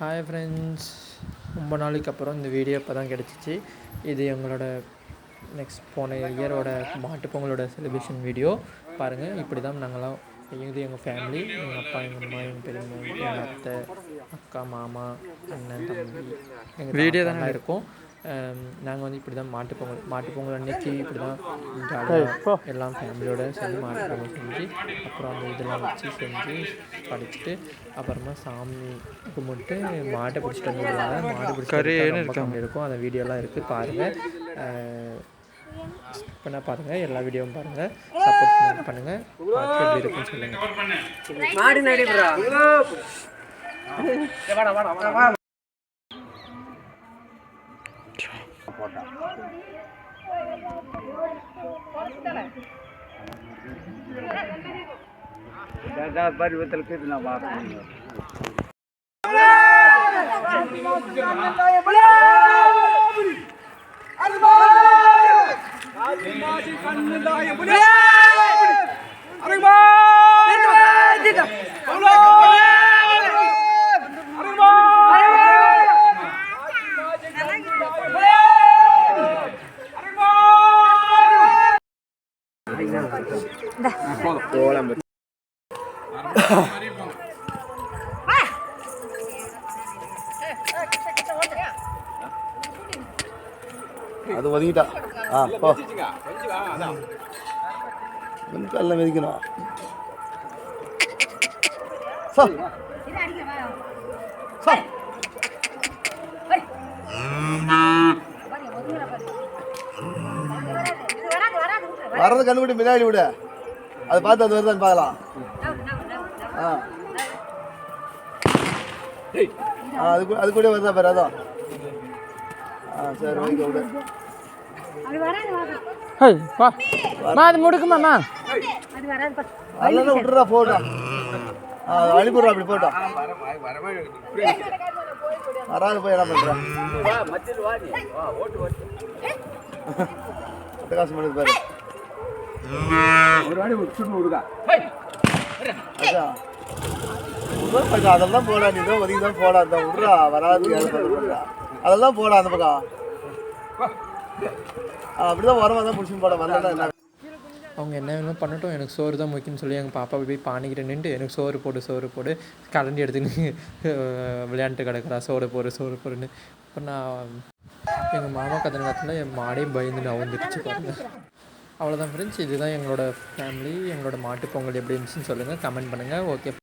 Hi friends, ரொம்ப நாளைக்கு அப்புறம் இந்த வீடியோ இப்போ தான் கிடச்சிச்சு. இது எங்களோட போன இயரோட மாட்டுப்பொங்கலோட செலிப்ரேஷன் வீடியோ. பாருங்கள், இப்படி தான் நாங்கள்லாம் இது எங்கள் ஃபேமிலி, எங்கள் அப்பா, எங்கள் அம்மா, எங்கள் பெரியம்மா, எங்கள் அத்தை, அக்கா, மாமா, அண்ணன், தம்பி, எங்கள் வீடியோ தான் இருக்கும். நாங்கள் வந்து இப்படி தான் மாட்டுப்பொங்கல் அன்னைக்கு இப்படி தான் ஜாலியாக எல்லாம் ஃபேமிலியோடு சேர்ந்து மாட்டுப்பொங்கல் செஞ்சு அப்புறம் அந்த இதெல்லாம் வச்சு செஞ்சு படிச்சுட்டு அப்புறமா சாமி கும்பிட்டு மாட்டை பிடிச்சிட்டு வந்துடுவாங்க. மாடு பிடிச்சிட்டு ரொம்ப கம்மி இருக்கும். அந்த வீடியோலாம் இருக்குது, பாருங்கள். பண்ண பாருங்கள், எல்லா வீடியோவும் பாருங்கள், சப்போர்ட் பண்ணுங்கள். பார்த்து எப்படி இருக்குன்னு சொல்லுங்கள். பருவத்திற்கு நான் பார்க்கணும். அது ஒதுங்கிட்டா எல்லாம் மிதிக்கணும். வர்றது கண்டுபிடி பின்னாடி விடு, அதை பார்த்து அது வருதான்னு பார்க்கலாம். அது கூட வருதா பாரு, அதான். சரி, வைக்க விடு. அது முடுக்குமாண்ணா, அதெல்லாம் விட்டுறா, போட்டோம் அனுப்பிடுறா, அப்படி போட்டோம். வராது போய் என்ன பண்றேன், காசு பண்ணி பாரு. அதெல்லாம் போடா, நீ தான் ஒதுக்கி தான் போடா, அந்த விட்றா, வராது அதெல்லாம் போடா அந்த பக்கம். அப்படிதான் உரமாக தான் பிடிச்சி போட வரலாம். என்ன அவங்க என்ன வேணும் பண்ணட்டும், எனக்கு சோறு தான் முக்கியம்னு சொல்லி எங்கள் பாப்பா போய் பானிக்கிட்ட நின்று எனக்கு சோறு போடு கரண்டி எடுத்துன்னு விளையாண்டு கிடக்குறா, சோறு போடுன்னு. இப்போ நான் எங்கள் மாமா கத்தனை என் மாடையும் பயந்து நான் வந்துடுச்சு பாருங்க. அவ்வளோதான் ஃப்ரெண்ட்ஸ், இதுதான் எங்களோட ஃபேமிலி. எங்களோட மாட்டுப்பொங்கல் எப்படி இருந்துச்சுன்னு சொல்லுங்கள், கமெண்ட் பண்ணுங்கள். ஓகே.